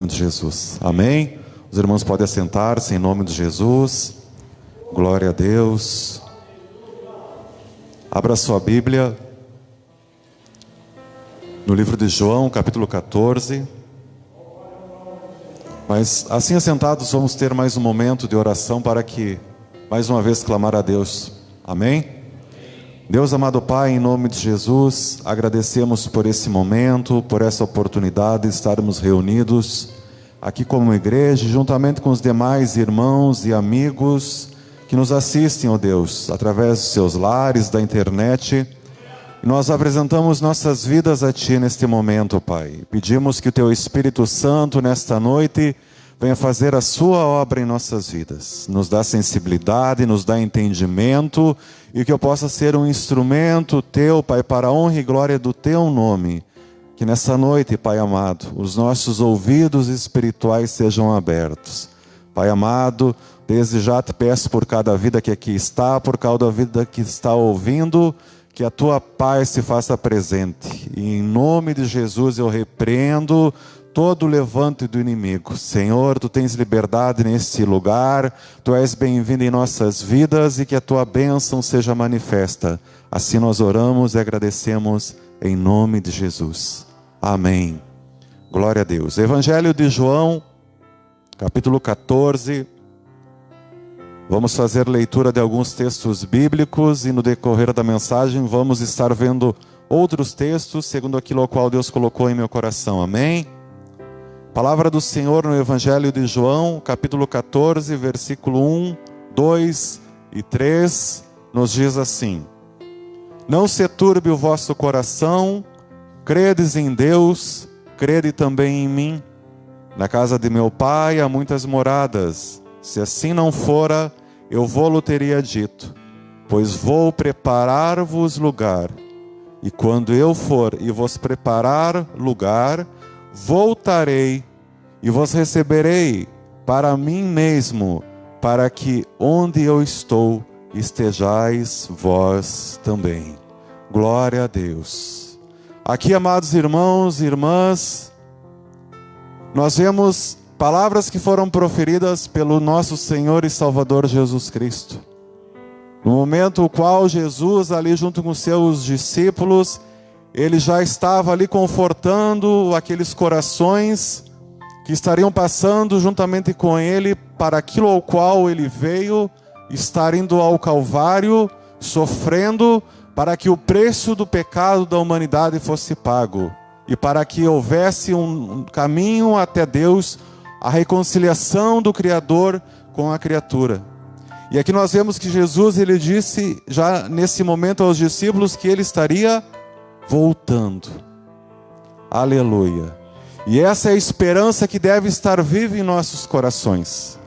De Jesus, amém? Os irmãos podem assentar-se em nome de Jesus. Glória a Deus. Abra sua Bíblia no livro de João, capítulo 14. Mas assim assentados vamos ter mais um momento de oração para que mais uma vez clamar a Deus, amém? Deus amado Pai, em nome de Jesus, agradecemos por esse momento, por essa oportunidade de estarmos reunidos aqui como igreja, juntamente com os demais irmãos e amigos que nos assistem, ó Deus, através dos seus lares, da internet. E nós apresentamos nossas vidas a Ti neste momento, Pai. Pedimos que o Teu Espírito Santo, nesta noite, venha fazer a Sua obra em nossas vidas. Nos dá sensibilidade, nos dá entendimento, e que eu possa ser um instrumento Teu, Pai, para a honra e glória do Teu nome. Que nessa noite, Pai amado, os nossos ouvidos espirituais sejam abertos. Pai amado, desde já te peço por cada vida que aqui está, por cada vida que está ouvindo, que a Tua paz se faça presente. E em nome de Jesus eu repreendo todo o levante do inimigo. Senhor, Tu tens liberdade neste lugar, Tu és bem-vindo em nossas vidas e que a Tua bênção seja manifesta. Assim nós oramos e agradecemos em nome de Jesus. Amém. Glória a Deus. Evangelho de João, capítulo 14. Vamos fazer leitura de alguns textos bíblicos e no decorrer da mensagem vamos estar vendo outros textos, segundo aquilo ao qual Deus colocou em meu coração. Amém? Palavra do Senhor no Evangelho de João, capítulo 14, versículo 1, 2 e 3, nos diz assim: Não se turbe o vosso coração, credes em Deus, crede também em mim. Na casa de meu Pai há muitas moradas. Se assim não fora, eu vô-lo teria dito, pois vou preparar-vos lugar. E quando eu for e vos preparar lugar, voltarei e vos receberei para mim mesmo, para que onde eu estou, estejais vós também. Glória a Deus. Aqui, amados irmãos e irmãs, nós vemos palavras que foram proferidas pelo nosso Senhor e Salvador Jesus Cristo. No momento no qual Jesus, ali junto com seus discípulos, Ele já estava ali confortando aqueles corações que estariam passando juntamente com Ele para aquilo ao qual Ele veio, estar indo ao Calvário, sofrendo, para que o preço do pecado da humanidade fosse pago e para que houvesse um caminho até Deus, a reconciliação do Criador com a criatura. E aqui nós vemos que Jesus, Ele disse já nesse momento aos discípulos que Ele estaria voltando. Aleluia. E essa é a esperança que deve estar viva em nossos corações.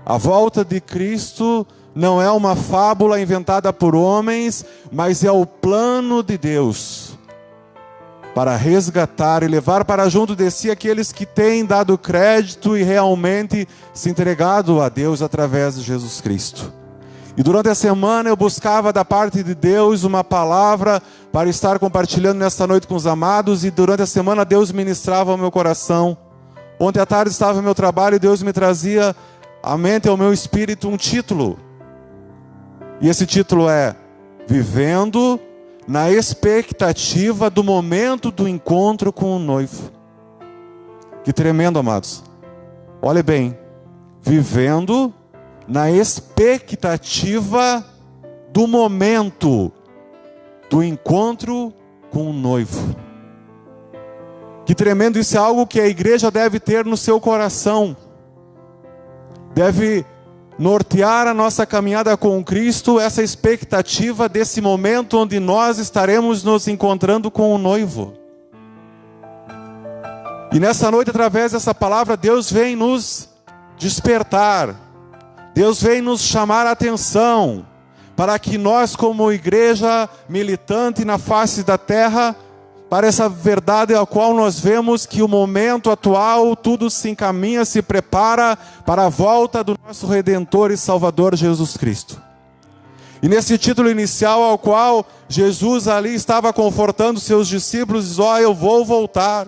A volta de Cristo não é uma fábula inventada por homens, mas é o plano de Deus para resgatar e levar para junto de si aqueles que têm dado crédito e realmente se entregado a Deus através de Jesus Cristo. E durante a semana eu buscava da parte de Deus uma palavra para estar compartilhando nesta noite com os amados, e durante a semana Deus ministrava ao meu coração. Ontem à tarde estava no meu trabalho e Deus me trazia à mente, ao meu espírito, um título. E esse título é Vivendo na expectativa do momento do encontro com o noivo. Que tremendo, amados. Olhe bem, vivendo na expectativa do momento do encontro com o noivo. Que tremendo, isso é algo que a igreja deve ter no seu coração. Deve nortear a nossa caminhada com Cristo, essa expectativa desse momento onde nós estaremos nos encontrando com o noivo. E nessa noite, através dessa palavra, Deus vem nos despertar, Deus vem nos chamar a atenção, para que nós, como igreja militante na face da terra, para essa verdade a qual nós vemos que o momento atual, tudo se encaminha, se prepara para a volta do nosso Redentor e Salvador Jesus Cristo. E nesse título inicial ao qual Jesus ali estava confortando seus discípulos, diz: ó, eu vou voltar.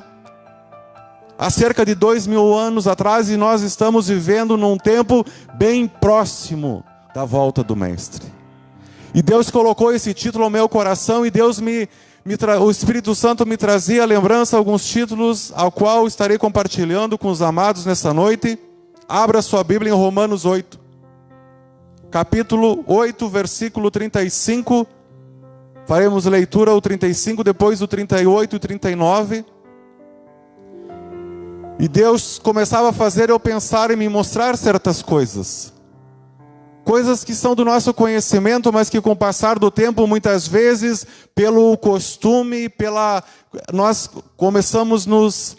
há cerca de 2000 anos atrás, e nós estamos vivendo num tempo bem próximo da volta do Mestre. E Deus colocou esse título ao meu coração, e Deus o Espírito Santo me trazia à lembrança alguns títulos, ao qual estarei compartilhando com os amados nessa noite. Abra sua Bíblia em Romanos 8, capítulo 8, versículo 35. Faremos leitura o 35, depois o 38 e o 39. E Deus começava a fazer eu pensar e me mostrar certas coisas. Coisas que são do nosso conhecimento, mas que com o passar do tempo, muitas vezes, pelo costume, nós começamos a nos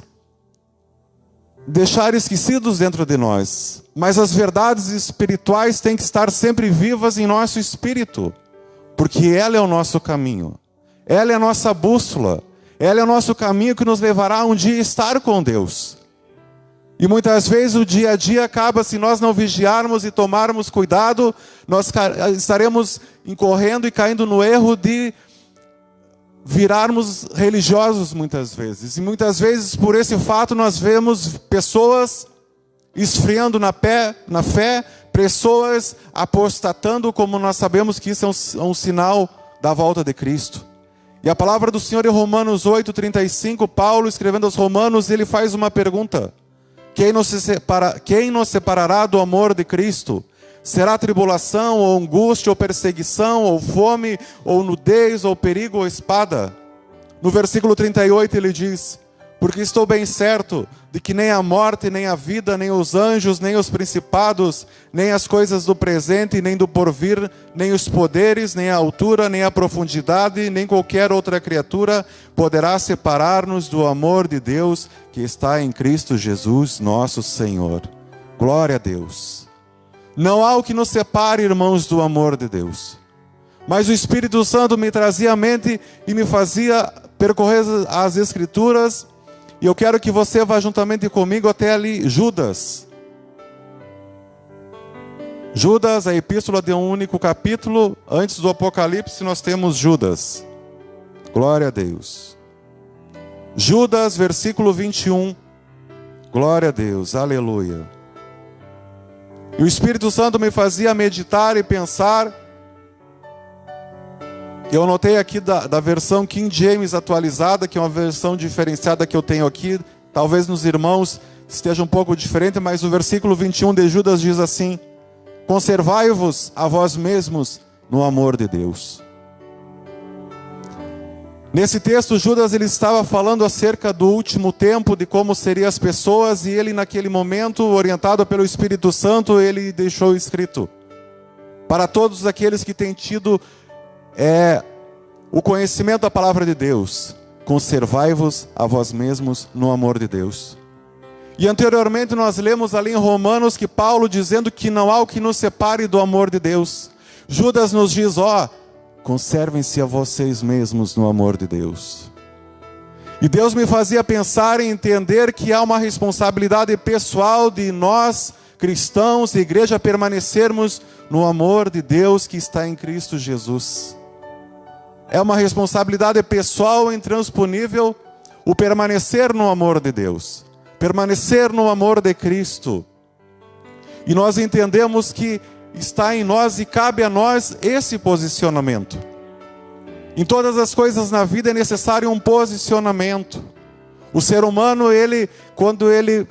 deixar esquecidos dentro de nós. Mas as verdades espirituais têm que estar sempre vivas em nosso espírito, porque ela é o nosso caminho, ela é a nossa bússola, ela é o nosso caminho que nos levará um dia a estar com Deus. E muitas vezes o dia a dia acaba, se nós não vigiarmos e tomarmos cuidado, nós estaremos incorrendo e caindo no erro de virarmos religiosos muitas vezes. E muitas vezes, por esse fato, nós vemos pessoas esfriando na fé, pessoas apostatando, como nós sabemos que isso é um sinal da volta de Cristo. E a palavra do Senhor em Romanos 8, 35, Paulo escrevendo aos Romanos, ele faz uma pergunta: quem nos separará do amor de Cristo? Será tribulação, ou angústia, ou perseguição, ou fome, ou nudez, ou perigo, ou espada? No versículo 38 ele diz: porque estou bem certo de que nem a morte, nem a vida, nem os anjos, nem os principados, nem as coisas do presente, nem do porvir, nem os poderes, nem a altura, nem a profundidade, nem qualquer outra criatura poderá separar-nos do amor de Deus que está em Cristo Jesus, nosso Senhor. Glória a Deus. Não há o que nos separe, irmãos, do amor de Deus. Mas o Espírito Santo me trazia à mente e me fazia percorrer as Escrituras. E eu quero que você vá juntamente comigo até ali, Judas. Judas, a epístola de um único capítulo. Antes do Apocalipse nós temos Judas. Glória a Deus. Judas, versículo 21. Glória a Deus, aleluia. E o Espírito Santo me fazia meditar e pensar. Eu notei aqui da versão King James atualizada, que é uma versão diferenciada que eu tenho aqui. Talvez nos irmãos esteja um pouco diferente, mas o versículo 21 de Judas diz assim: conservai-vos a vós mesmos no amor de Deus. Nesse texto, Judas ele estava falando acerca do último tempo, de como seriam as pessoas, e ele naquele momento, orientado pelo Espírito Santo, ele deixou escrito: para todos aqueles que têm tido o conhecimento da palavra de Deus, conservai-vos a vós mesmos no amor de Deus. E anteriormente nós lemos ali em Romanos que Paulo dizendo que não há o que nos separe do amor de Deus. Judas nos diz: conservem-se a vocês mesmos no amor de Deus. E Deus me fazia pensar e entender que há uma responsabilidade pessoal de nós, cristãos e igreja, permanecermos no amor de Deus que está em Cristo Jesus. É uma responsabilidade pessoal intransponível o permanecer no amor de Deus, permanecer no amor de Cristo. E nós entendemos que está em nós e cabe a nós esse posicionamento. Em todas as coisas na vida é necessário um posicionamento. O ser humano, quando ele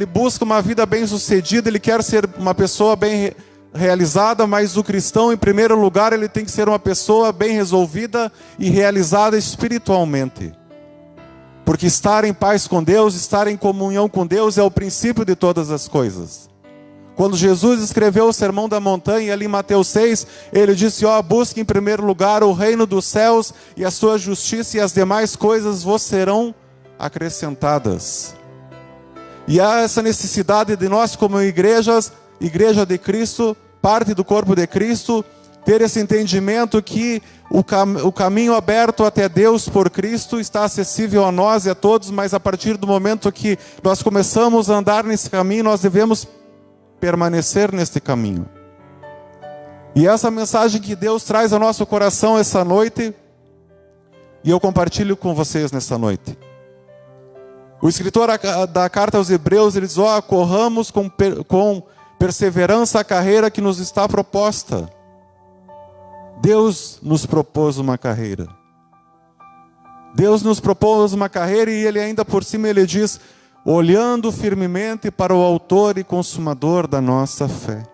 busca uma vida bem-sucedida, ele quer ser uma pessoa bem realizada, mas o cristão, em primeiro lugar, ele tem que ser uma pessoa bem resolvida e realizada espiritualmente. Porque estar em paz com Deus, estar em comunhão com Deus é o princípio de todas as coisas. Quando Jesus escreveu o Sermão da Montanha, ali em Mateus 6, ele disse: busque em primeiro lugar o reino dos céus e a sua justiça, e as demais coisas vos serão acrescentadas. E há essa necessidade de nós, como igreja de Cristo, parte do corpo de Cristo, ter esse entendimento que o caminho aberto até Deus por Cristo está acessível a nós e a todos, mas a partir do momento que nós começamos a andar nesse caminho, nós devemos permanecer neste caminho. E essa mensagem que Deus traz ao nosso coração essa noite, e eu compartilho com vocês nessa noite. O escritor da carta aos Hebreus, ele diz: ó, corramos com perseverança a carreira que nos está proposta. Deus nos propôs uma carreira. Deus nos propôs uma carreira e ele ainda por cima ele diz: olhando firmemente para o autor e consumador da nossa fé.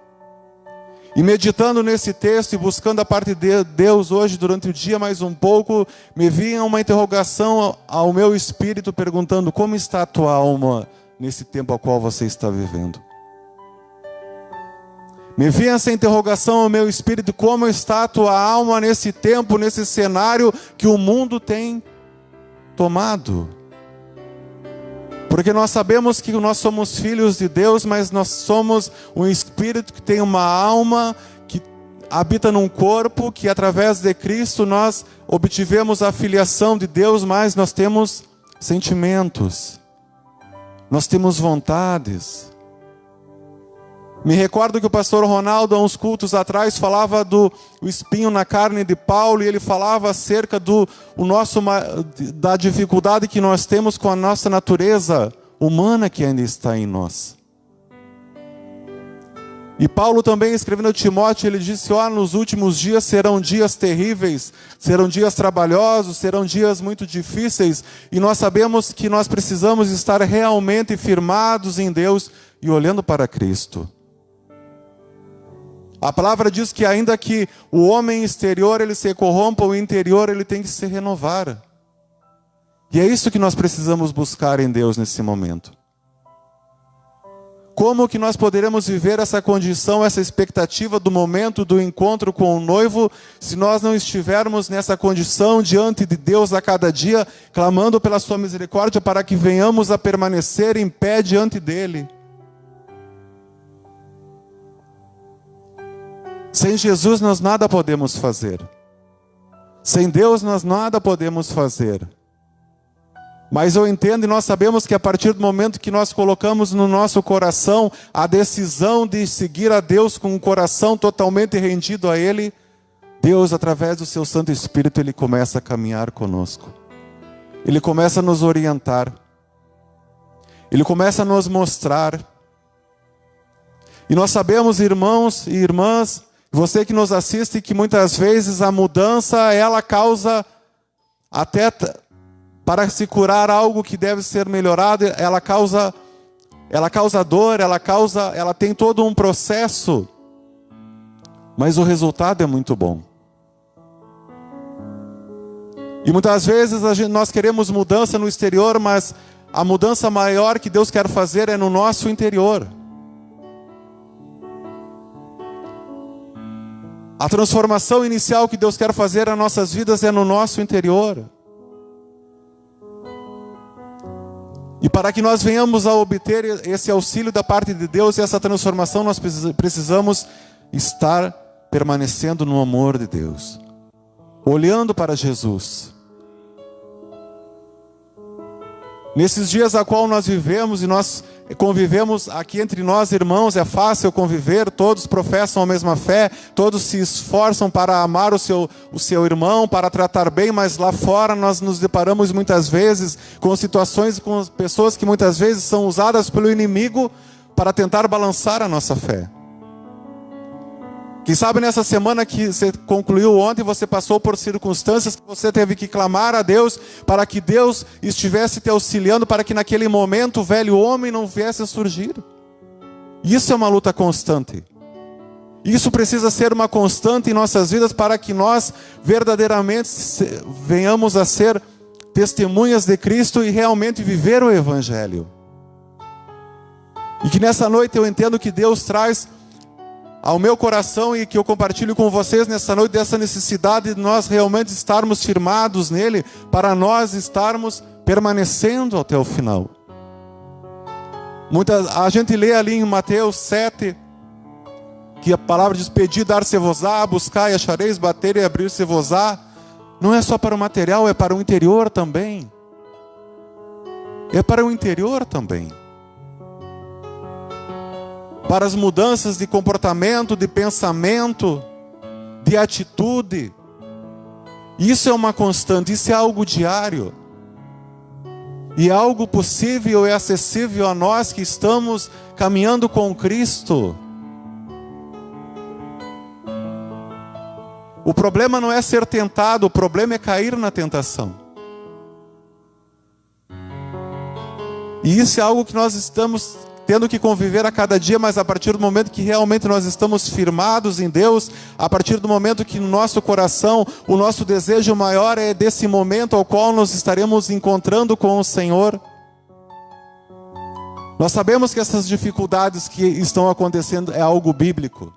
E meditando nesse texto e buscando a parte de Deus hoje durante o dia mais um pouco, me vinha uma interrogação ao meu espírito perguntando: como está a tua alma nesse tempo ao qual você está vivendo? Me vinha essa interrogação ao meu espírito: como está a tua alma nesse tempo, nesse cenário que o mundo tem tomado? Porque nós sabemos que nós somos filhos de Deus, mas nós somos um espírito que tem uma alma, que habita num corpo, que através de Cristo nós obtivemos a filiação de Deus, mas nós temos sentimentos, nós temos vontades. Me recordo que o pastor Ronaldo, há uns cultos atrás, falava do espinho na carne de Paulo, e ele falava acerca da dificuldade que nós temos com a nossa natureza humana que ainda está em nós. E Paulo também, escrevendo a Timóteo, ele disse: ó, nos últimos dias serão dias terríveis, serão dias trabalhosos, serão dias muito difíceis, e nós sabemos que nós precisamos estar realmente firmados em Deus e olhando para Cristo. A palavra diz que ainda que o homem exterior ele se corrompa, o interior ele tem que se renovar. E é isso que nós precisamos buscar em Deus nesse momento. Como que nós poderemos viver essa condição, essa expectativa do momento do encontro com o noivo, se nós não estivermos nessa condição diante de Deus a cada dia, clamando pela sua misericórdia para que venhamos a permanecer em pé diante dele? Sem Jesus nós nada podemos fazer. Sem Deus nós nada podemos fazer. Mas eu entendo e nós sabemos que a partir do momento que nós colocamos no nosso coração a decisão de seguir a Deus com um coração totalmente rendido a Ele, Deus, através do seu Santo Espírito, Ele começa a caminhar conosco. Ele começa a nos orientar. Ele começa a nos mostrar. E nós sabemos, irmãos e irmãs, você que nos assiste, que muitas vezes a mudança, ela causa, até para se curar algo que deve ser melhorado, ela causa dor, ela tem todo um processo, mas o resultado é muito bom. E muitas vezes nós queremos mudança no exterior, mas a mudança maior que Deus quer fazer é no nosso interior. A transformação inicial que Deus quer fazer nas nossas vidas é no nosso interior. E para que nós venhamos a obter esse auxílio da parte de Deus e essa transformação, nós precisamos estar permanecendo no amor de Deus, olhando para Jesus. Nesses dias a qual nós vivemos e nós convivemos aqui entre nós, irmãos, é fácil conviver, todos professam a mesma fé, todos se esforçam para amar o seu irmão, para tratar bem, mas lá fora nós nos deparamos muitas vezes com situações, com pessoas que muitas vezes são usadas pelo inimigo para tentar balançar a nossa fé. Quem sabe nessa semana que você concluiu ontem, você passou por circunstâncias que você teve que clamar a Deus para que Deus estivesse te auxiliando, para que naquele momento o velho homem não viesse a surgir. Isso é uma luta constante. Isso precisa ser uma constante em nossas vidas para que nós verdadeiramente venhamos a ser testemunhas de Cristo e realmente viver o Evangelho. E que nessa noite eu entendo que Deus traz ao meu coração e que eu compartilho com vocês nessa noite dessa necessidade de nós realmente estarmos firmados nele, para nós estarmos permanecendo até o final. A gente lê ali em Mateus 7, que a palavra diz: pedi, dar-se-vos-á, buscar e achareis, bater e abrir-se-vos-á. Não é só para o material, é para o interior também. É para o interior também. Para as mudanças de comportamento, de pensamento, de atitude. Isso é uma constante, isso é algo diário. E é algo possível e acessível a nós que estamos caminhando com Cristo. O problema não é ser tentado, o problema é cair na tentação. E isso é algo que nós estamos tendo que conviver a cada dia, mas a partir do momento que realmente nós estamos firmados em Deus, a partir do momento que no nosso coração, o nosso desejo maior é desse momento ao qual nós estaremos encontrando com o Senhor. Nós sabemos que essas dificuldades que estão acontecendo é algo bíblico.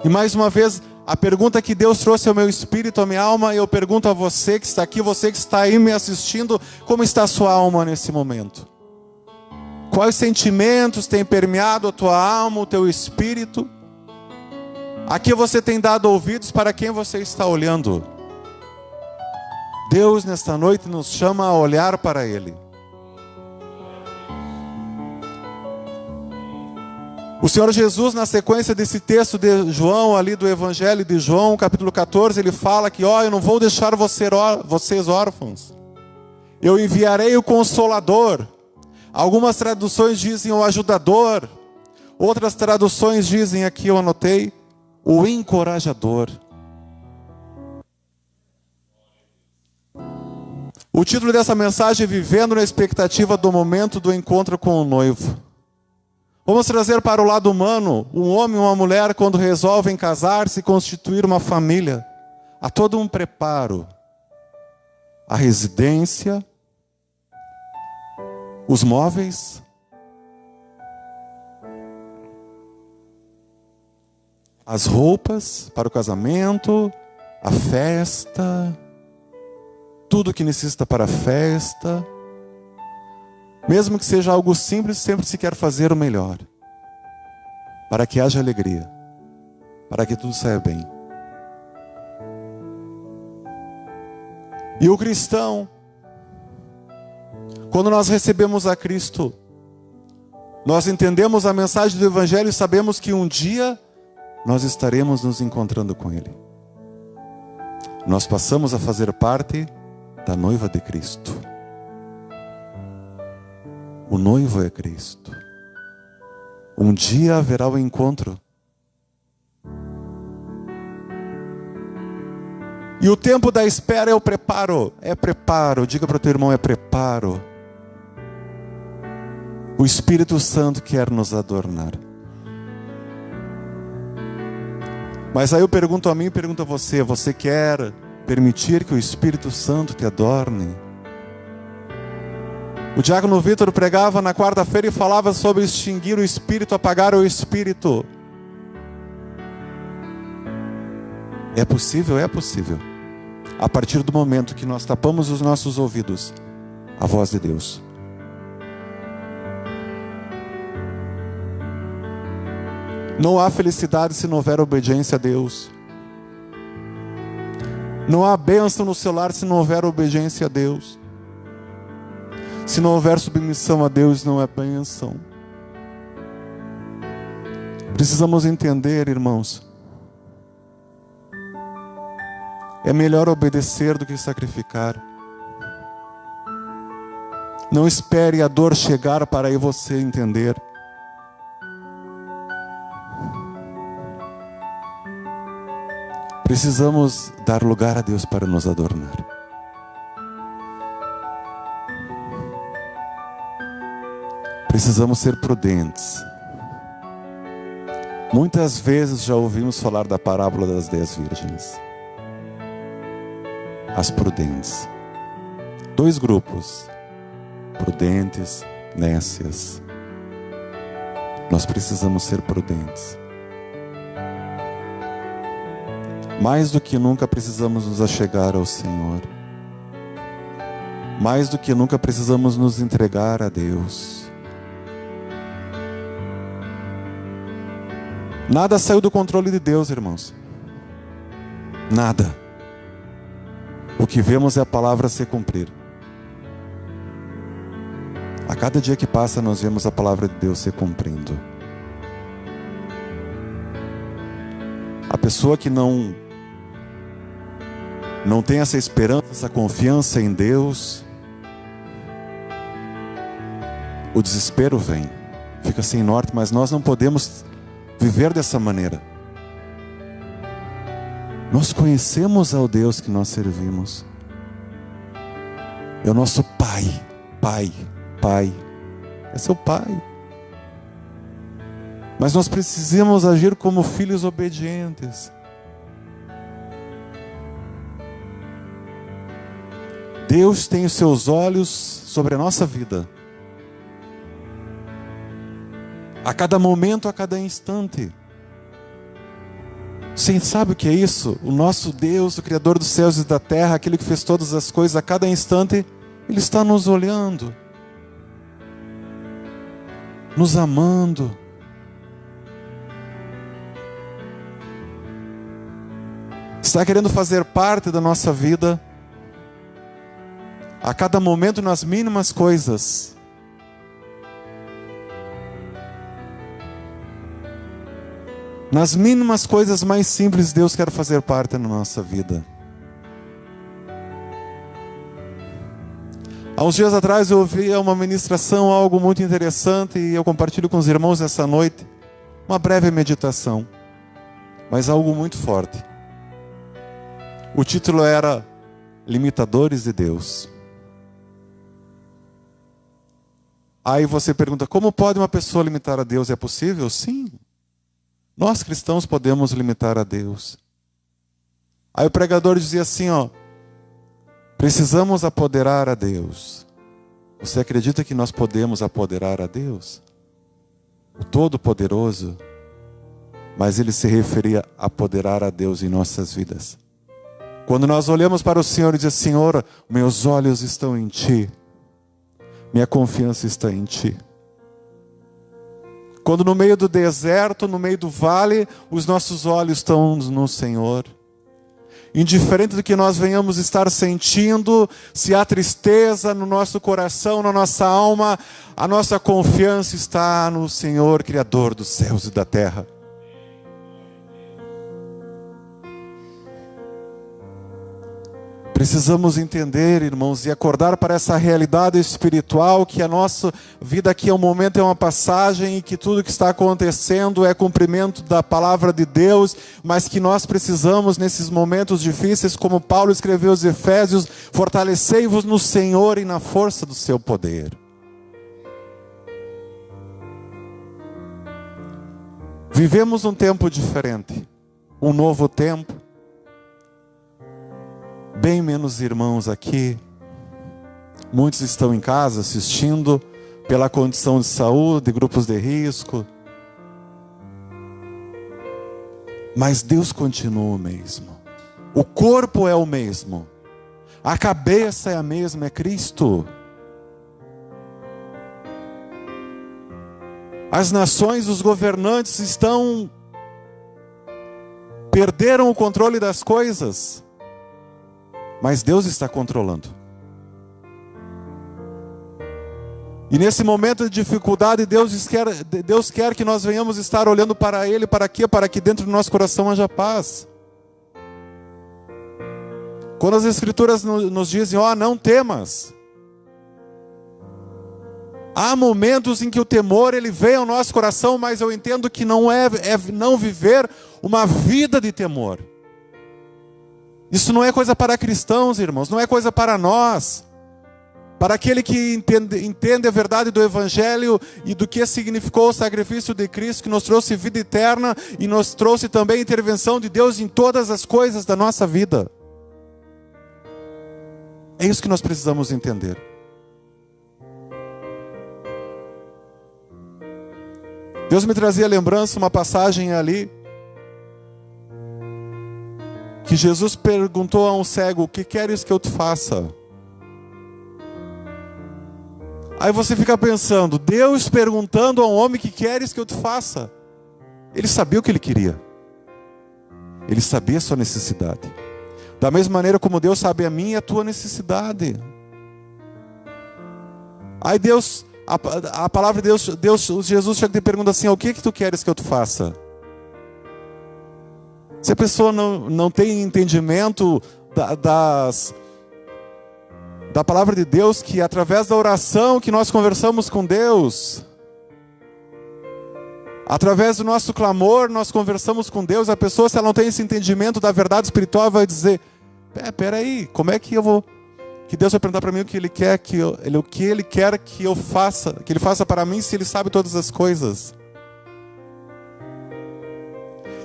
E mais uma vez, a pergunta que Deus trouxe ao meu espírito, à minha alma, eu pergunto a você que está aqui, você que está aí me assistindo, como está a sua alma nesse momento? Quais sentimentos têm permeado a tua alma, o teu espírito? A que você tem dado ouvidos, para quem você está olhando? Deus nesta noite nos chama a olhar para Ele. O Senhor Jesus, na sequência desse texto de João, ali do Evangelho de João, capítulo 14, Ele fala que, eu não vou deixar vocês órfãos. Eu enviarei o Consolador. Algumas traduções dizem o Ajudador. Outras traduções dizem, aqui eu anotei, o Encorajador. O título dessa mensagem é Vivendo na Expectativa do Momento do Encontro com o Noivo. Vamos trazer para o lado humano, um homem e uma mulher, quando resolvem casar-se e constituir uma família, há todo um preparo. A residência, os móveis, as roupas para o casamento, a festa, tudo que necessita para a festa. Mesmo que seja algo simples, sempre se quer fazer o melhor, para que haja alegria, para que tudo saia bem. E o cristão, quando nós recebemos a Cristo, nós entendemos a mensagem do Evangelho e sabemos que um dia nós estaremos nos encontrando com Ele. Nós passamos a fazer parte da noiva de Cristo. O noivo é Cristo. Um dia haverá o encontro. E o tempo da espera é o preparo. É preparo. Diga para o teu irmão, é preparo. O Espírito Santo quer nos adornar. Mas aí eu pergunto a mim e pergunto a você: você quer permitir que o Espírito Santo te adorne? O diácono Vitor pregava na quarta-feira e falava sobre extinguir o Espírito, apagar o Espírito. É possível? É possível. A partir do momento que nós tapamos os nossos ouvidos à voz de Deus. Não há felicidade se não houver obediência a Deus. Não há bênção no seu lar se não houver obediência a Deus. Se não houver submissão a Deus, não é bênção. Precisamos entender, irmãos, é melhor obedecer do que sacrificar. Não espere a dor chegar para aí você entender. Precisamos dar lugar a Deus para nos adornar. Precisamos ser prudentes. Muitas vezes já ouvimos falar da parábola das 10 virgens. As prudentes. 2 grupos. Prudentes, nécias. Nós precisamos ser prudentes. Mais do que nunca precisamos nos achegar ao Senhor. Mais do que nunca precisamos nos entregar a Deus. Nada saiu do controle de Deus, irmãos. Nada. O que vemos é a palavra se cumprir. A cada dia que passa, nós vemos a palavra de Deus se cumprindo. A pessoa que não tem essa esperança, essa confiança em Deus, o desespero vem, fica sem norte, mas nós não podemos viver dessa maneira. Nós conhecemos ao Deus que nós servimos. É o nosso Pai, Pai. É seu Pai. Mas nós precisamos agir como filhos obedientes. Deus tem os seus olhos sobre a nossa vida. A cada momento, a cada instante. Você sabe o que é isso? O nosso Deus, o Criador dos céus e da terra, aquele que fez todas as coisas, a cada instante, Ele está nos olhando, nos amando. Está querendo fazer parte da nossa vida, a cada momento, nas mínimas coisas. Nas mínimas coisas mais simples, Deus quer fazer parte na nossa vida. Há uns dias atrás eu ouvi uma ministração, algo muito interessante, e eu compartilho com os irmãos essa noite. Uma breve meditação, mas algo muito forte. O título era Limitadores de Deus. Aí você pergunta, como pode uma pessoa limitar a Deus? É possível? Sim. Nós cristãos podemos limitar a Deus. Aí o pregador dizia assim, precisamos apoderar a Deus. Você acredita que nós podemos apoderar a Deus? O Todo-Poderoso. Mas ele se referia a apoderar a Deus em nossas vidas. Quando nós olhamos para o Senhor e dizemos, Senhor, meus olhos estão em Ti. Minha confiança está em Ti. Quando no meio do deserto, no meio do vale, os nossos olhos estão no Senhor. Indiferente do que nós venhamos estar sentindo, se há tristeza no nosso coração, na nossa alma, a nossa confiança está no Senhor, Criador dos céus e da terra. Precisamos entender, irmãos, e acordar para essa realidade espiritual, que a nossa vida aqui é um momento, é uma passagem, e que tudo que está acontecendo é cumprimento da palavra de Deus, mas que nós precisamos nesses momentos difíceis, como Paulo escreveu aos Efésios, fortalecei-vos no Senhor e na força do seu poder. Vivemos um tempo diferente, um novo tempo. Bem menos irmãos aqui. Muitos estão em casa assistindo pela condição de saúde, grupos de risco. Mas Deus continua o mesmo. O corpo é o mesmo. A cabeça é a mesma, é Cristo. As nações, os governantes perderam o controle das coisas. Mas Deus está controlando. E nesse momento de dificuldade, Deus quer que nós venhamos estar olhando para Ele, para quê? Para que dentro do nosso coração haja paz. Quando as Escrituras nos dizem, não temas. Há momentos em que o temor ele vem ao nosso coração, mas eu entendo que não é não viver uma vida de temor. Isso não é coisa para cristãos, irmãos, não é coisa para nós. Para aquele que entende a verdade do Evangelho e do que significou o sacrifício de Cristo, que nos trouxe vida eterna e nos trouxe também a intervenção de Deus em todas as coisas da nossa vida. É isso que nós precisamos entender. Deus me trazia à lembrança uma passagem ali, que Jesus perguntou a um cego, o que queres que eu te faça? Aí você fica pensando, Deus perguntando a um homem, o que queres que eu te faça? Ele sabia o que ele queria. Ele sabia a sua necessidade. Da mesma maneira como Deus sabe a minha e a tua necessidade. Aí a palavra de Jesus chega e te pergunta assim, o que tu queres que eu te faça? Se a pessoa não tem entendimento da palavra de Deus, que através da oração que nós conversamos com Deus, através do nosso clamor, nós conversamos com Deus. A pessoa, se ela não tem esse entendimento da verdade espiritual, vai dizer: peraí, como é que eu vou... Que Deus vai perguntar para mim o que Ele quer o que Ele quer que eu faça, que Ele faça para mim, se Ele sabe todas as coisas.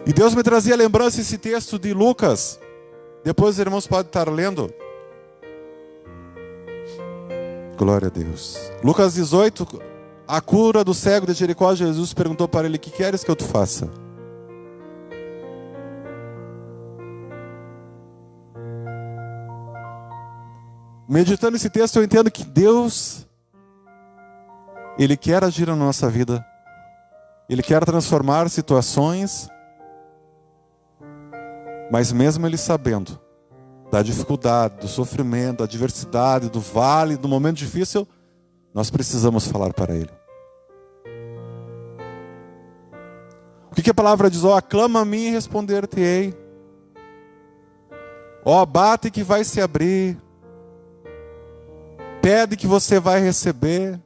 E Deus me trazia à lembrança esse texto de Lucas. Depois os irmãos podem estar lendo. Glória a Deus. Lucas 18, a cura do cego de Jericó. Jesus perguntou para ele: que queres que eu te faça? Meditando esse texto, eu entendo que Deus, Ele quer agir na nossa vida. Ele quer transformar situações, mas mesmo Ele sabendo da dificuldade, do sofrimento, da adversidade, do vale, do momento difícil, nós precisamos falar para Ele. O que a palavra diz? Aclama a mim e responder-te-ei. Bate que vai se abrir. Pede que você vai receber.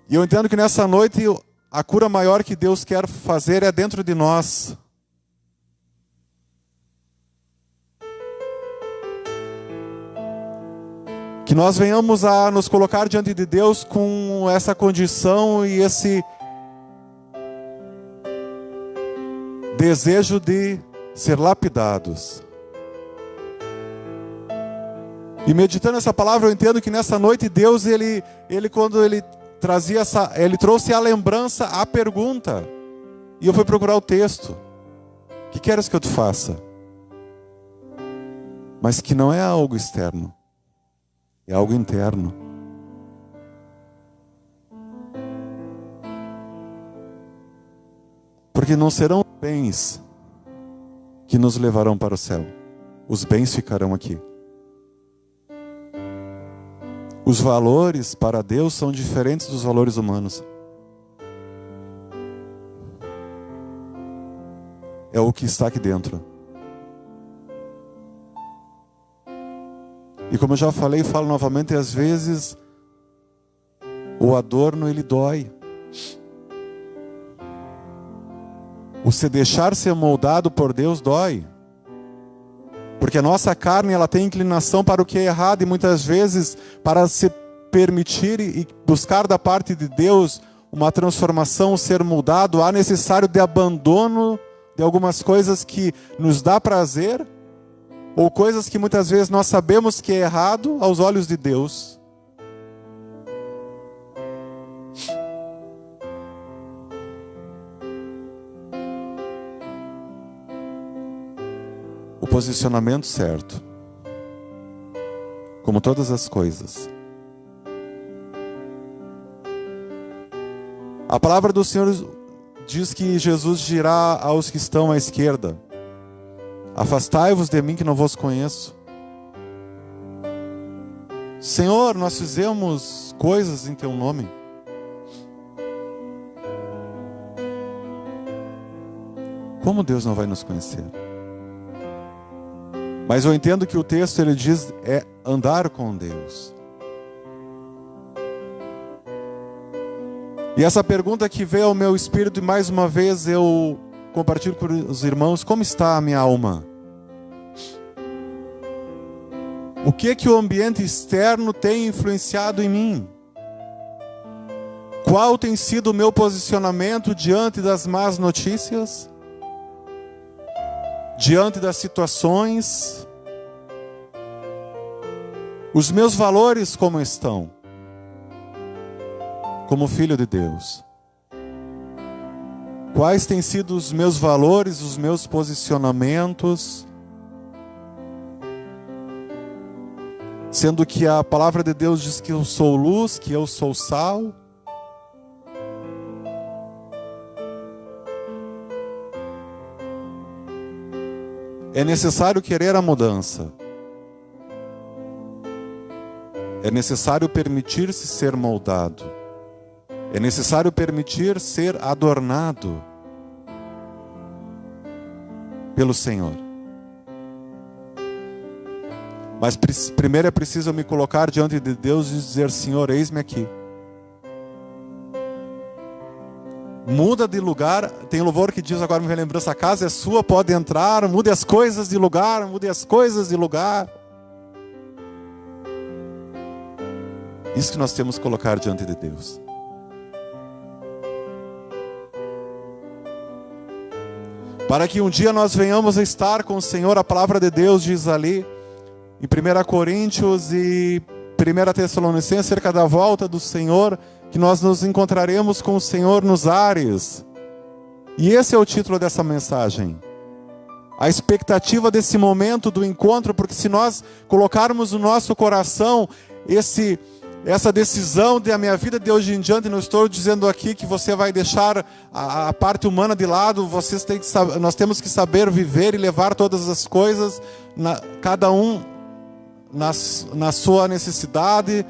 E eu entendo que nessa noite a cura maior que Deus quer fazer é dentro de nós. Que nós venhamos a nos colocar diante de Deus com essa condição e esse desejo de ser lapidados. E meditando essa palavra, eu entendo que nessa noite Deus, ele quando Ele trazia Ele trouxe a lembrança, a pergunta. E eu fui procurar o texto. Que queres que eu te faça? Mas que não é algo externo. É algo interno. Porque não serão bens que nos levarão para o céu. Os bens ficarão aqui. Os valores para Deus são diferentes dos valores humanos. É o que está aqui dentro. E como eu já falei e falo novamente, às vezes o adorno ele dói. O se deixar ser moldado por Deus dói. Porque a nossa carne ela tem inclinação para o que é errado, e muitas vezes para se permitir e buscar da parte de Deus uma transformação, ser moldado, há necessário de abandono de algumas coisas que nos dá prazer, ou coisas que muitas vezes nós sabemos que é errado aos olhos de Deus. O posicionamento certo, como todas as coisas. A palavra do Senhor diz que Jesus dirá aos que estão à esquerda: afastai-vos de mim que não vos conheço. Senhor, nós fizemos coisas em teu nome. Como Deus não vai nos conhecer? Mas eu entendo que o texto ele diz é andar com Deus. E essa pergunta que veio ao meu espírito, e mais uma vez eu compartilho com os irmãos: como está a minha alma? O que o ambiente externo tem influenciado em mim? Qual tem sido o meu posicionamento diante das más notícias? Diante das situações? Os meus valores como estão? Como filho de Deus? Quais têm sido os meus valores, os meus posicionamentos? Sendo que a palavra de Deus diz que eu sou luz, que eu sou sal. É necessário querer a mudança. É necessário permitir-se ser moldado. É necessário permitir ser adornado pelo Senhor. Mas primeiro é preciso eu me colocar diante de Deus e dizer: Senhor, eis-me aqui. Muda de lugar. Tem louvor que diz, agora me vem lembrança: a casa é sua, pode entrar. Mude as coisas de lugar, mude as coisas de lugar. Isso que nós temos que colocar diante de Deus. Para que um dia nós venhamos a estar com o Senhor. A palavra de Deus diz ali, em 1 Coríntios e 1 Tessalonicenses, acerca da volta do Senhor, que nós nos encontraremos com o Senhor nos ares. E esse é o título dessa mensagem. A expectativa desse momento do encontro, porque se nós colocarmos no nosso coração essa decisão de a minha vida de hoje em diante, não estou dizendo aqui que você vai deixar a parte humana de lado, nós temos que saber viver e levar todas as coisas, cada um na sua necessidade,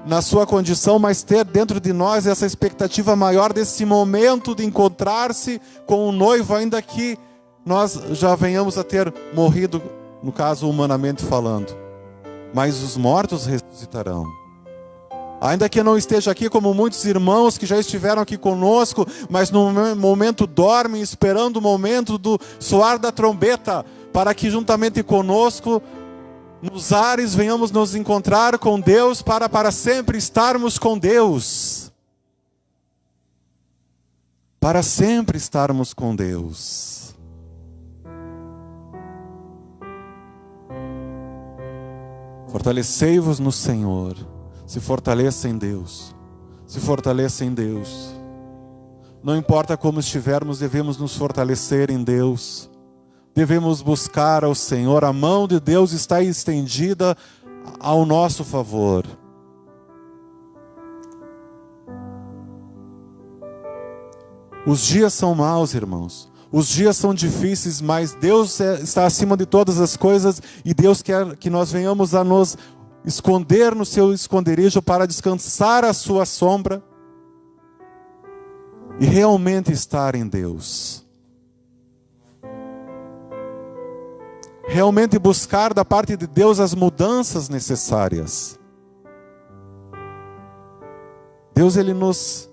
na sua condição, mas ter dentro de nós essa expectativa maior desse momento de encontrar-se com o noivo, ainda que nós já venhamos a ter morrido, no caso humanamente falando. Mas os mortos ressuscitarão. Ainda que eu não esteja aqui como muitos irmãos que já estiveram aqui conosco, mas no momento dormem, esperando o momento do soar da trombeta, para que juntamente conosco, nos ares, venhamos nos encontrar com Deus, para sempre estarmos com Deus. Para sempre estarmos com Deus. Fortalecei-vos no Senhor. Se fortaleça em Deus. Se fortaleça em Deus. Não importa como estivermos, devemos nos fortalecer em Deus. Devemos buscar ao Senhor. A mão de Deus está estendida ao nosso favor. Os dias são maus, irmãos. Os dias são difíceis, mas Deus está acima de todas as coisas e Deus quer que nós venhamos a nos esconder no seu esconderijo para descansar à sua sombra e realmente estar em Deus. Realmente buscar da parte de Deus as mudanças necessárias. Deus, Ele nos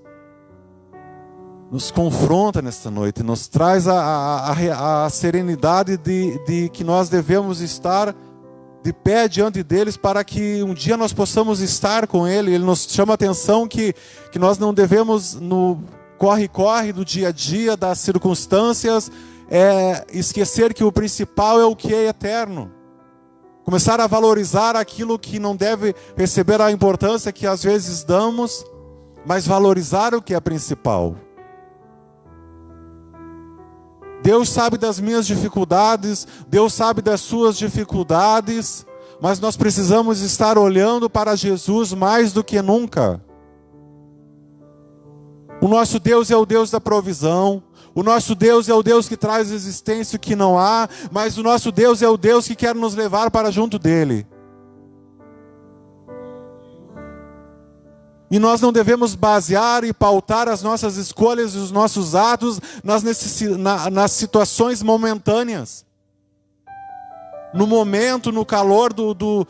confronta nesta noite, nos traz a serenidade de que nós devemos estar de pé diante deles, para que um dia nós possamos estar com Ele. Ele nos chama a atenção que nós não devemos, no corre-corre do dia a dia, das circunstâncias, esquecer que o principal é o que é eterno. Começar a valorizar aquilo que não deve receber a importância que às vezes damos, mas valorizar o que é principal. Deus sabe das minhas dificuldades, Deus sabe das suas dificuldades, mas nós precisamos estar olhando para Jesus mais do que nunca. O nosso Deus é o Deus da provisão, o nosso Deus é o Deus que traz existência que não há, mas o nosso Deus é o Deus que quer nos levar para junto dEle. E nós não devemos basear e pautar as nossas escolhas e os nossos atos nas situações momentâneas. No momento, no calor do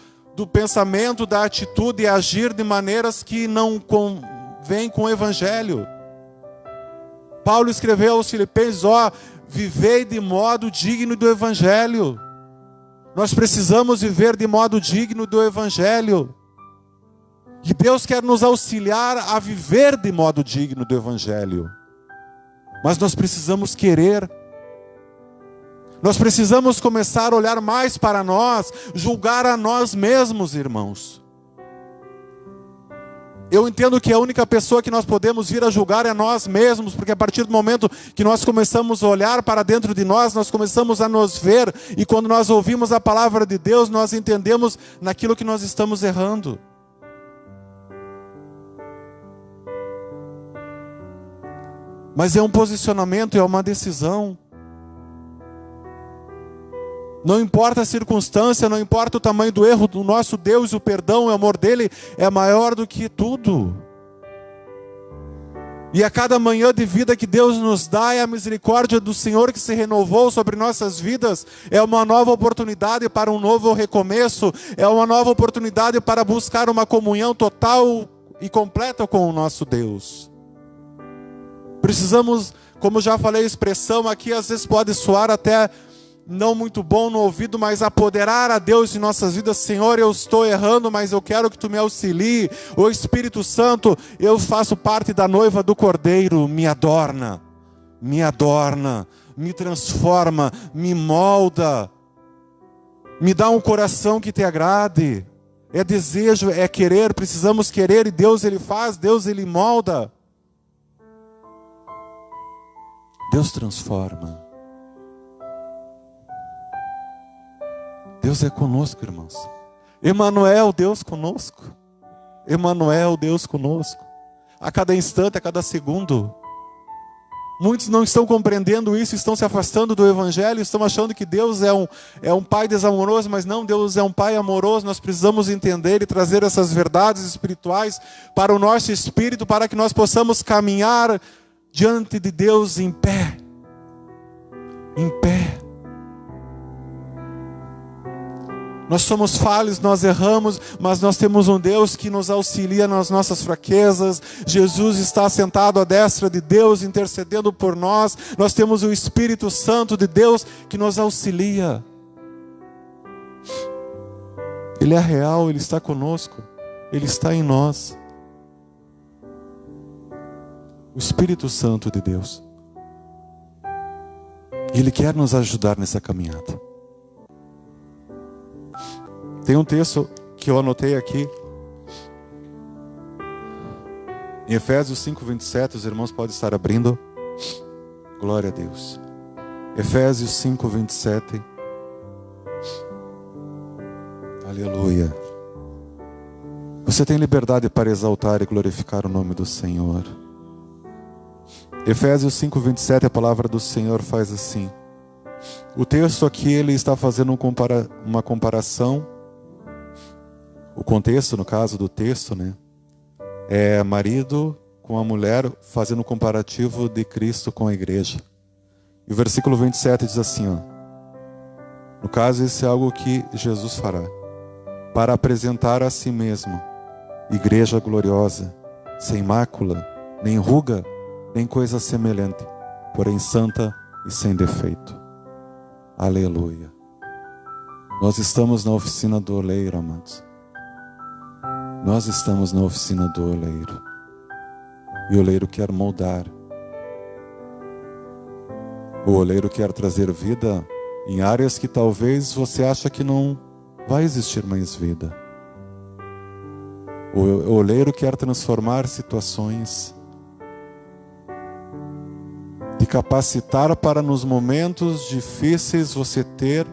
pensamento, da atitude e agir de maneiras que não convêm com o Evangelho. Paulo escreveu aos Filipenses: vivei de modo digno do Evangelho. Nós precisamos viver de modo digno do Evangelho. E Deus quer nos auxiliar a viver de modo digno do Evangelho. Mas nós precisamos querer. Nós precisamos começar a olhar mais para nós, julgar a nós mesmos, irmãos. Eu entendo que a única pessoa que nós podemos vir a julgar é nós mesmos, porque a partir do momento que nós começamos a olhar para dentro de nós, nós começamos a nos ver, e quando nós ouvimos a palavra de Deus, nós entendemos naquilo que nós estamos errando. Mas é um posicionamento, é uma decisão. Não importa a circunstância, não importa o tamanho do erro, do nosso Deus, o perdão, o amor dele é maior do que tudo. E a cada manhã de vida que Deus nos dá, é a misericórdia do Senhor que se renovou sobre nossas vidas, é uma nova oportunidade para um novo recomeço, é uma nova oportunidade para buscar uma comunhão total e completa com o nosso Deus. Precisamos, como já falei, a expressão aqui às vezes pode soar até não muito bom no ouvido, mas apoderar a Deus em nossas vidas. Senhor, eu estou errando, mas eu quero que Tu me auxilie. O Espírito Santo, eu faço parte da noiva do Cordeiro, me adorna, me transforma, me molda, me dá um coração que Te agrade. É desejo, é querer, precisamos querer, e Deus Ele faz, Deus Ele molda. Deus transforma. Deus é conosco, irmãos. Emanuel, Deus conosco. Emanuel, Deus conosco. A cada instante, a cada segundo. Muitos não estão compreendendo isso, estão se afastando do Evangelho, estão achando que Deus é um Pai desamoroso, mas não, Deus é um Pai amoroso. Nós precisamos entender e trazer essas verdades espirituais para o nosso espírito, para que nós possamos caminhar diante de Deus em pé. Em pé. Nós somos falhos, nós erramos, mas nós temos um Deus que nos auxilia nas nossas fraquezas. Jesus está sentado à destra de Deus, intercedendo por nós. Nós temos o Espírito Santo de Deus que nos auxilia. Ele é real, Ele está conosco, Ele está em nós. O Espírito Santo de Deus. Ele quer nos ajudar nessa caminhada. Tem um texto que eu anotei aqui. Em Efésios 5:27, os irmãos podem estar abrindo. Glória a Deus. Efésios 5:27. Aleluia. Você tem liberdade para exaltar e glorificar o nome do Senhor. Efésios 5:27, a palavra do Senhor faz assim. O texto aqui, ele está fazendo uma comparação. O contexto, no caso do texto, né, é marido com a mulher fazendo um comparativo de Cristo com a igreja. E o versículo 27 diz assim, ó, no caso, isso é algo que Jesus fará, para apresentar a si mesmo, igreja gloriosa, sem mácula, nem ruga, nem coisa semelhante, porém santa e sem defeito. Aleluia. Nós estamos na oficina do oleiro, amados. Nós estamos na oficina do oleiro. E o oleiro quer moldar. O oleiro quer trazer vida em áreas que talvez você acha que não vai existir mais vida. O oleiro quer transformar situações, te capacitar para nos momentos difíceis você ter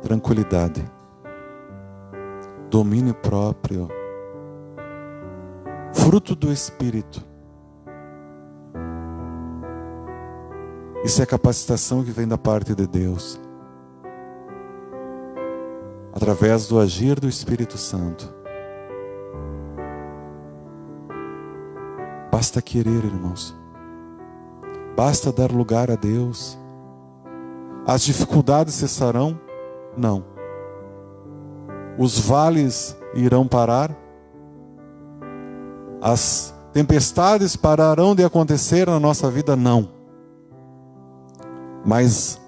tranquilidade, domínio próprio, fruto do Espírito. Isso é capacitação que vem da parte de Deus, através do agir do Espírito Santo. Basta querer, irmãos. Basta dar lugar a Deus. As dificuldades cessarão? Não. Os vales irão parar? As tempestades pararão de acontecer na nossa vida? Não. Mas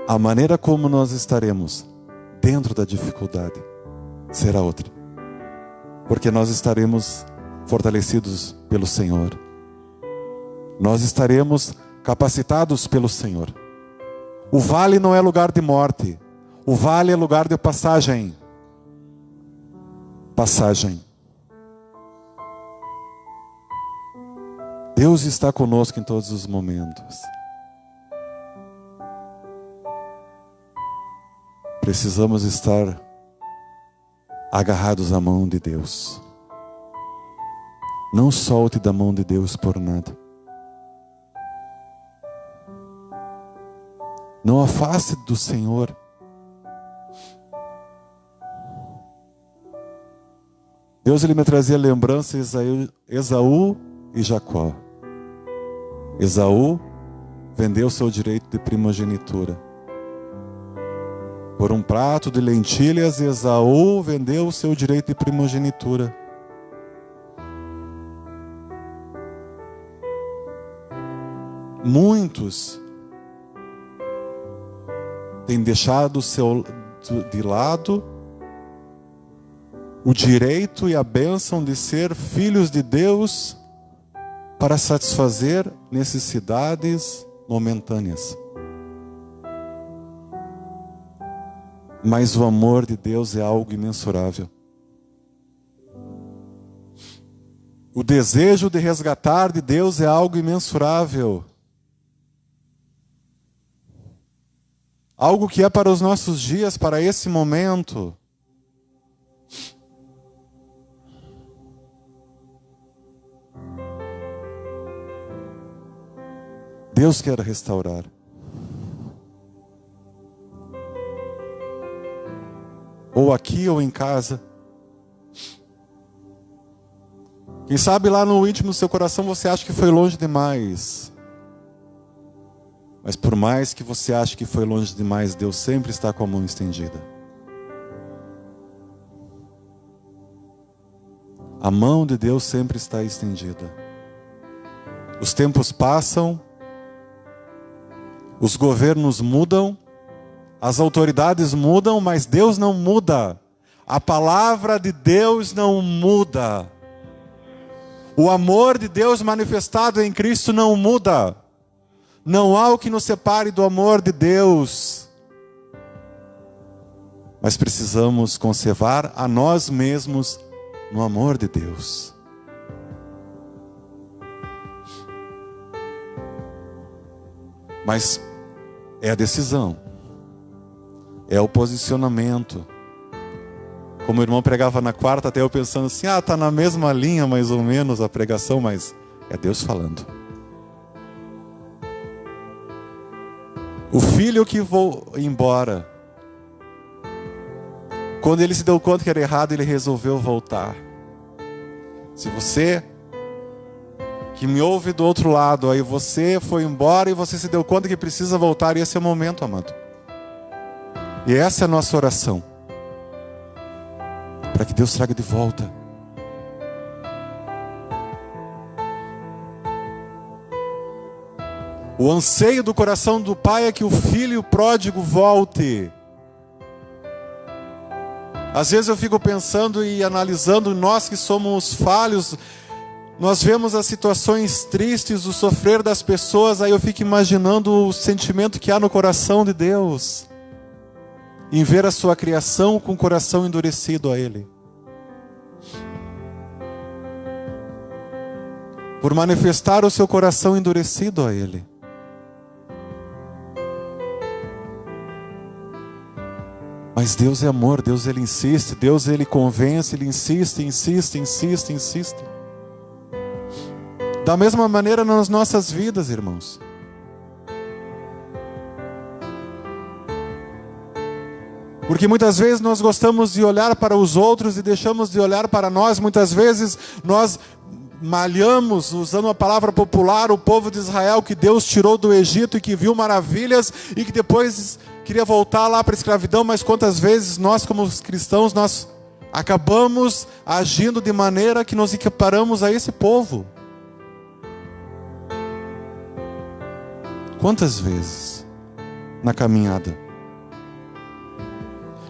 a maneira como nós estaremos dentro da dificuldade será outra. Porque nós estaremos fortalecidos pelo Senhor. Nós estaremos capacitados pelo Senhor. O vale não é lugar de morte. O vale é lugar de passagem. Passagem. Deus está conosco em todos os momentos. Precisamos estar agarrados à mão de Deus. Não solte da mão de Deus por nada. Não afaste do Senhor. Deus, Ele me trazia lembrança, Esaú e Jacó. Esaú vendeu seu direito de primogenitura. Por um prato de lentilhas, Esaú vendeu o seu direito de primogenitura. Muitos têm deixado de lado o direito e a bênção de ser filhos de Deus para satisfazer necessidades momentâneas. Mas o amor de Deus é algo imensurável. O desejo de resgatar de Deus é algo imensurável. Algo que é para os nossos dias, para esse momento. Deus quer restaurar. Ou aqui ou em casa. Quem sabe lá no íntimo do seu coração você acha que foi longe demais. Mas por mais que você ache que foi longe demais, Deus sempre está com a mão estendida. A mão de Deus sempre está estendida. Os tempos passam, os governos mudam, as autoridades mudam, mas Deus não muda. A palavra de Deus não muda. O amor de Deus manifestado em Cristo não muda. Não há o que nos separe do amor de Deus. Mas precisamos conservar a nós mesmos no amor de Deus. Mas é a decisão. É o posicionamento. Como o irmão pregava na quarta, até eu pensando assim, está na mesma linha mais ou menos a pregação, mas é Deus falando. O filho que foi embora, quando ele se deu conta que era errado, ele resolveu voltar. Se você que me ouve do outro lado, aí você foi embora e você se deu conta que precisa voltar, e esse é o momento, amado. E essa é a nossa oração. Para que Deus traga de volta. O anseio do coração do pai é que o filho pródigo volte. Às vezes eu fico pensando e analisando, nós que somos falhos, nós vemos as situações tristes, o sofrer das pessoas, aí eu fico imaginando o sentimento que há no coração de Deus, em ver a sua criação com o coração endurecido a Ele. Por manifestar o seu coração endurecido a Ele. Mas Deus é amor, Deus Ele insiste, Deus Ele convence, Ele insiste, insiste, insiste, insiste. Da mesma maneira nas nossas vidas, irmãos. Porque muitas vezes nós gostamos de olhar para os outros e deixamos de olhar para nós. Muitas vezes nós malhamos, usando uma palavra popular, o povo de Israel que Deus tirou do Egito e que viu maravilhas e que depois queria voltar lá para a escravidão. Mas quantas vezes nós como cristãos, nós acabamos agindo de maneira que nos equiparamos a esse povo? Quantas vezes na caminhada?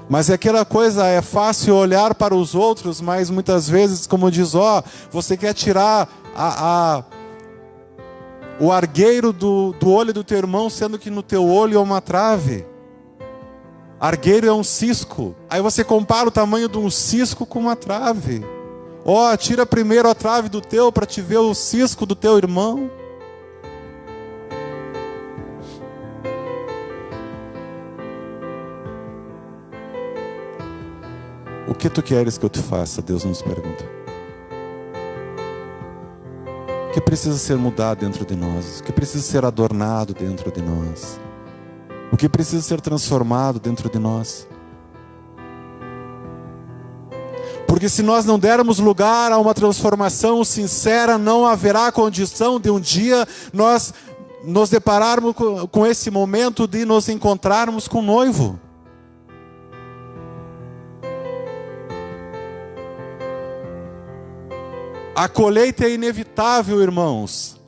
Mas é aquela coisa, é fácil olhar para os outros, mas muitas vezes, como diz, você quer tirar o argueiro do olho do teu irmão, sendo que no teu olho é uma trave. Argueiro é um cisco. Aí você compara o tamanho de um cisco com uma trave. Tira primeiro a trave do teu para te ver o cisco do teu irmão. O que tu queres que eu te faça? Deus nos pergunta. O que precisa ser mudado dentro de nós? O que precisa ser adornado dentro de nós? O que precisa ser transformado dentro de nós? Porque Porque se nós não dermos lugar a uma transformação sincera, não haverá condição de um dia nós nos depararmos com esse momento de nos encontrarmos com o noivo. A colheita é inevitável, irmãos.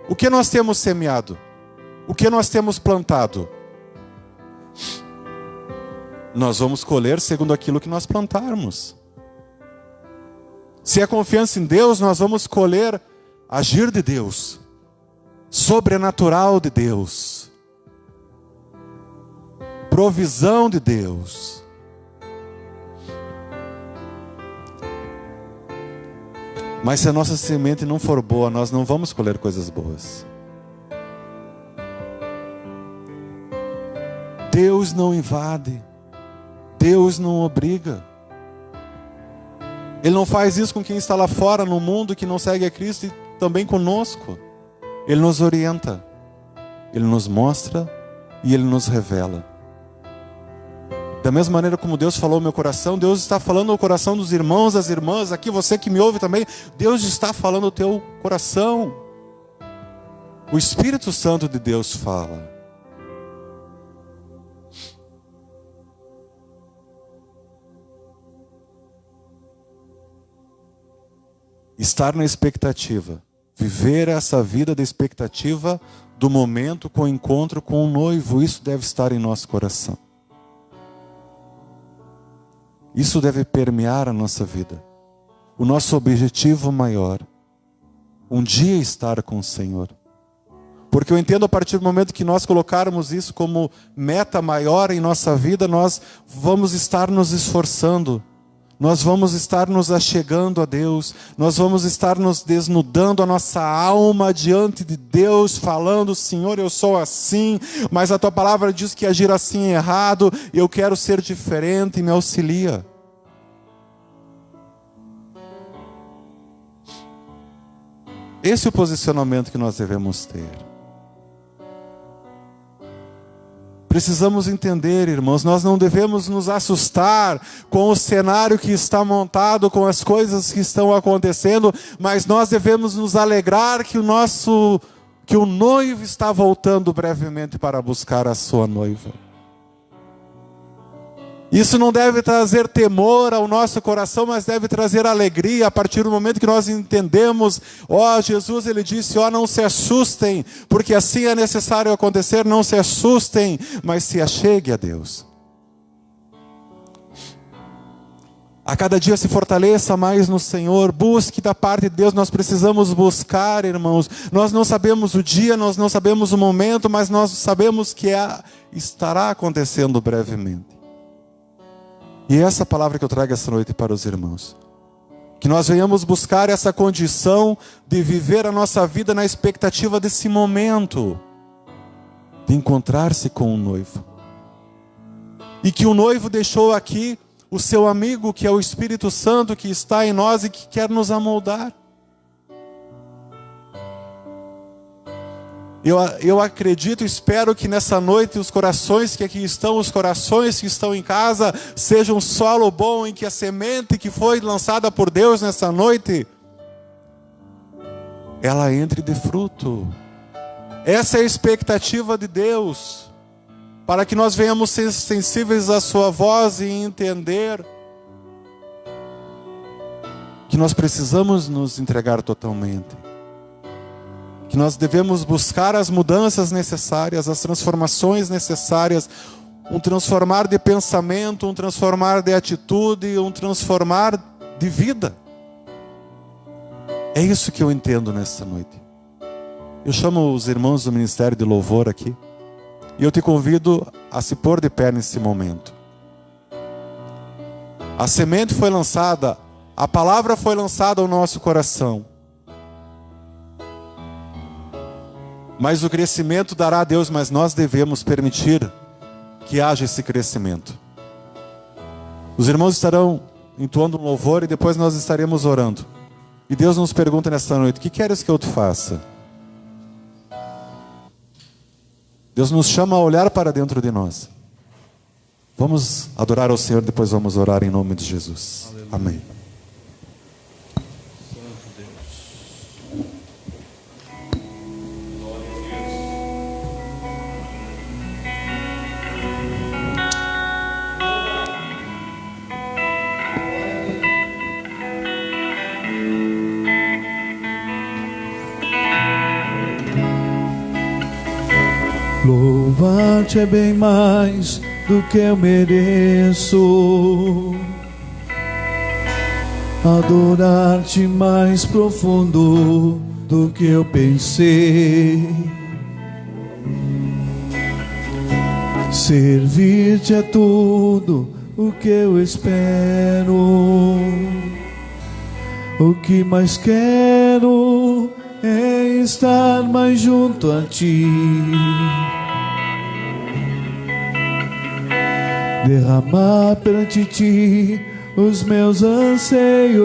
O que nós temos semeado? O que nós temos plantado? Nós vamos colher segundo aquilo que nós plantarmos. Se é confiança em Deus, nós vamos colher agir de Deus, sobrenatural de Deus, provisão de Deus. Mas se a nossa semente não for boa, nós não vamos colher coisas boas. Deus não invade, Deus não obriga. Ele não faz isso com quem está lá fora no mundo que não segue a Cristo, e também conosco. Ele nos orienta, Ele nos mostra e Ele nos revela. Da mesma maneira como Deus falou ao meu coração, Deus está falando ao coração dos irmãos, das irmãs, aqui você que me ouve também, Deus está falando ao teu coração. O Espírito Santo de Deus fala. Estar na expectativa, viver essa vida da expectativa do momento com o encontro com o noivo, isso deve estar em nosso coração. Isso deve permear a nossa vida. O nosso objetivo maior, um dia estar com o Senhor. Porque eu entendo, a partir do momento que nós colocarmos isso como meta maior em nossa vida, nós vamos estar nos esforçando. Nós vamos estar nos achegando a Deus, nós vamos estar nos desnudando a nossa alma diante de Deus, falando: Senhor, eu sou assim, mas a Tua palavra diz que agir assim é errado, eu quero ser diferente, me auxilia. Esse é o posicionamento que nós devemos ter. Precisamos entender, irmãos, nós não devemos nos assustar com o cenário que está montado, com as coisas que estão acontecendo, mas nós devemos nos alegrar que o noivo está voltando brevemente para buscar a sua noiva. Isso não deve trazer temor ao nosso coração, mas deve trazer alegria a partir do momento que nós entendemos. Jesus, Ele disse, não se assustem, porque assim é necessário acontecer, não se assustem, mas se achegue a Deus. A cada dia se fortaleça mais no Senhor, busque da parte de Deus, nós precisamos buscar, irmãos. Nós não sabemos o dia, nós não sabemos o momento, mas nós sabemos que estará acontecendo brevemente. E essa é a palavra que eu trago essa noite para os irmãos. Que nós venhamos buscar essa condição de viver a nossa vida na expectativa desse momento, de encontrar-se com o noivo. E que o noivo deixou aqui o seu amigo, que é o Espírito Santo, que está em nós e que quer nos amoldar. Eu acredito, espero que nessa noite os corações que aqui estão, os corações que estão em casa, sejam um solo bom em que a semente que foi lançada por Deus nessa noite, ela entre de fruto. Essa é a expectativa de Deus, para que nós venhamos ser sensíveis à sua voz e entender que nós precisamos nos entregar totalmente. Que nós devemos buscar as mudanças necessárias, as transformações necessárias, um transformar de pensamento, um transformar de atitude, um transformar de vida. É isso que eu entendo nessa noite. Eu chamo os irmãos do Ministério de Louvor aqui, e eu te convido a se pôr de pé nesse momento. A semente foi lançada, a palavra foi lançada ao nosso coração. Mas o crescimento dará a Deus, mas nós devemos permitir que haja esse crescimento. Os irmãos estarão entoando um louvor e depois nós estaremos orando. E Deus nos pergunta nesta noite: o que queres que eu te faça? Deus nos chama a olhar para dentro de nós. Vamos adorar ao Senhor, depois vamos orar em nome de Jesus. Aleluia. Amém. Louvar-te é bem mais do que eu mereço. Adorar-te mais profundo do que eu pensei. Servir-te é tudo o que eu espero. O que mais quero é estar mais junto a ti. Derramar perante ti os meus anseios.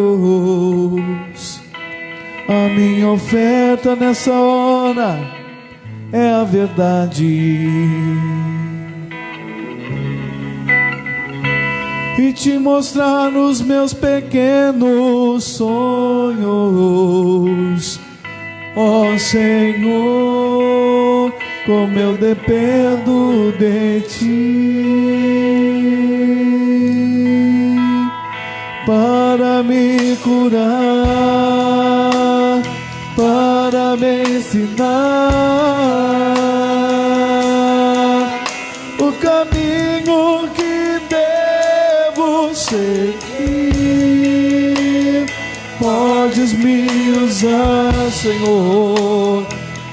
A minha oferta nessa hora é a verdade. E te mostrar os meus pequenos sonhos. Ó Senhor, como eu dependo de ti para me curar, para me ensinar o caminho que devo seguir. Podes me usar, Senhor,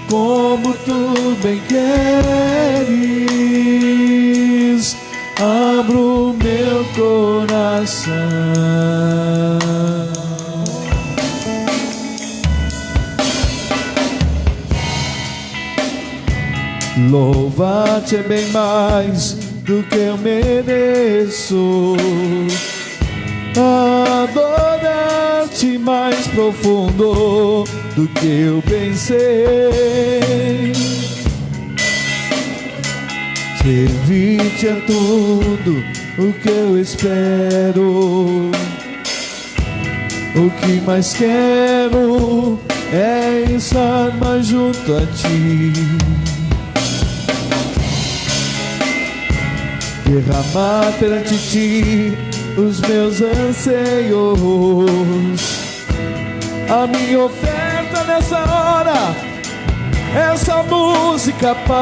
como tu bem queres. Abro meu coração. Louvar-te é bem mais do que eu mereço. Adorar-te mais profundo do que eu pensei. Servir-te é tudo o que eu espero. O que mais quero é estar mais junto a ti. Derramar perante ti os meus anseios. A minha oferta nessa hora, essa música, Pai,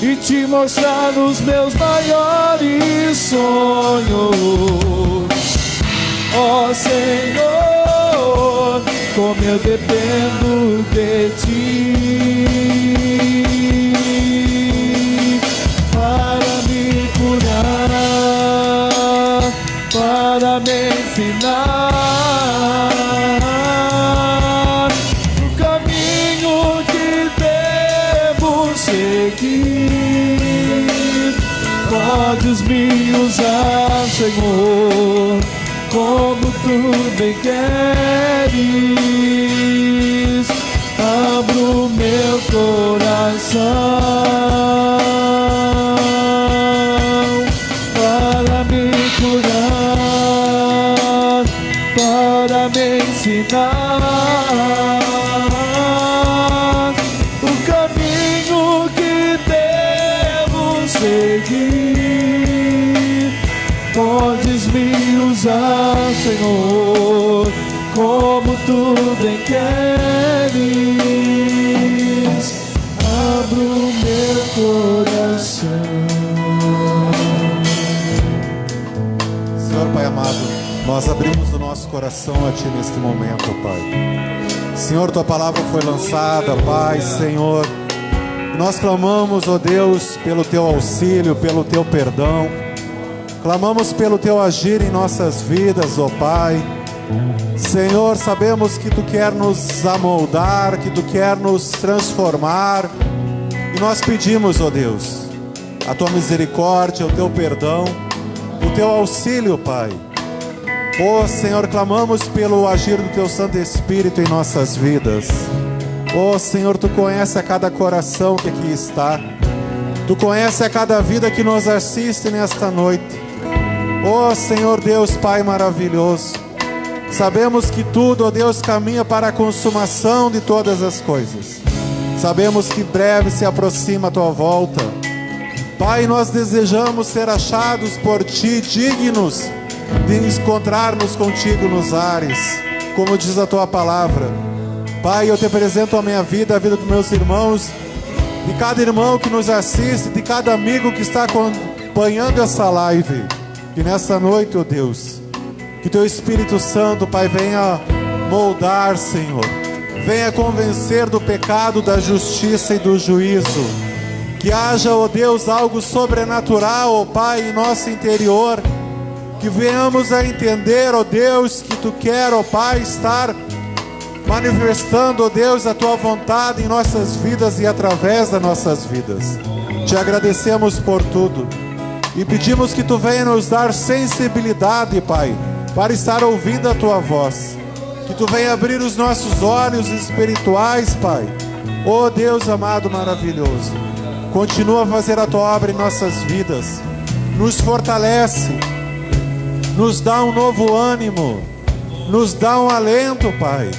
e te mostrar os meus maiores sonhos. Ó Senhor, como eu dependo de ti para me curar, para me ensinar o caminho que devo seguir. Podes me usar, Senhor, como tu bem queres. Abro meu coração para me curar, para me ensinar o caminho que devo seguir. Podes me usar, Senhor, como tu bem queres. Abro meu coração. Senhor Pai amado, nós abrimos o nosso coração a Ti neste momento, Pai. Senhor, Tua palavra foi lançada, Pai, Senhor. Nós clamamos, ó Deus, pelo Teu auxílio, pelo Teu perdão. Clamamos pelo Teu agir em nossas vidas, ó Pai. Senhor, sabemos que Tu quer nos amoldar, que Tu quer nos transformar. E nós pedimos, ó Deus, a Tua misericórdia, o Teu perdão, o Teu auxílio, Pai. Ó Senhor, clamamos pelo agir do Teu Santo Espírito em nossas vidas. Ó Senhor, Tu conhece a cada coração que aqui está. Tu conhece a cada vida que nos assiste nesta noite. Ó Senhor Deus, Pai maravilhoso, sabemos que tudo, ó Deus, caminha para a consumação de todas as coisas. Sabemos que breve se aproxima a Tua volta. Pai, nós desejamos ser achados por Ti, dignos de encontrarmos contigo nos ares, como diz a Tua palavra. Pai, eu te apresento a minha vida, a vida dos meus irmãos, de cada irmão que nos assiste, de cada amigo que está acompanhando essa live. Que nessa noite, ó Deus, que teu Espírito Santo, Pai, venha moldar, Senhor. Venha convencer do pecado, da justiça e do juízo. Que haja, ó Deus, algo sobrenatural, ó Pai, em nosso interior. Que venhamos a entender, ó Deus, que Tu quer, ó Pai, estar manifestando, ó Deus, a Tua vontade em nossas vidas e através das nossas vidas. Te agradecemos por tudo e pedimos que Tu venha nos dar sensibilidade, Pai, para estar ouvindo a Tua voz. Que Tu venha abrir os nossos olhos espirituais, Pai. Ó Deus amado, maravilhoso, continua a fazer a Tua obra em nossas vidas. Nos fortalece, nos dá um novo ânimo, nos dá um alento, Pai.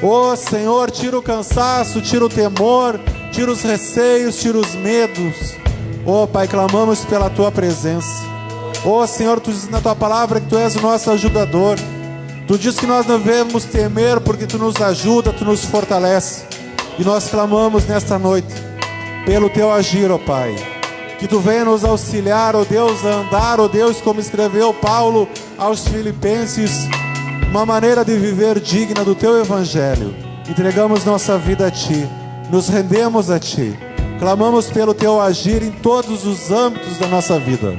Ó Senhor, tira o cansaço, tira o temor, tira os receios, tira os medos. Ó Pai, clamamos pela Tua presença. Ó Senhor, Tu diz na Tua palavra que Tu és o nosso ajudador. Tu diz que nós não devemos temer porque Tu nos ajuda, Tu nos fortalece. E nós clamamos nesta noite pelo Teu agir, ó Pai. Que Tu venha nos auxiliar, ó Deus, a andar, ó Deus, como escreveu Paulo aos Filipenses, uma maneira de viver digna do Teu Evangelho. Entregamos nossa vida a Ti, nos rendemos a Ti, clamamos pelo Teu agir em todos os âmbitos da nossa vida.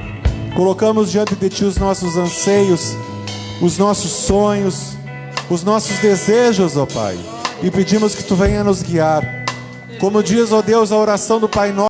Colocamos diante de Ti os nossos anseios, os nossos sonhos, os nossos desejos, ó Pai, e pedimos que Tu venha nos guiar. Como diz, ó Deus, a oração do Pai Nosso,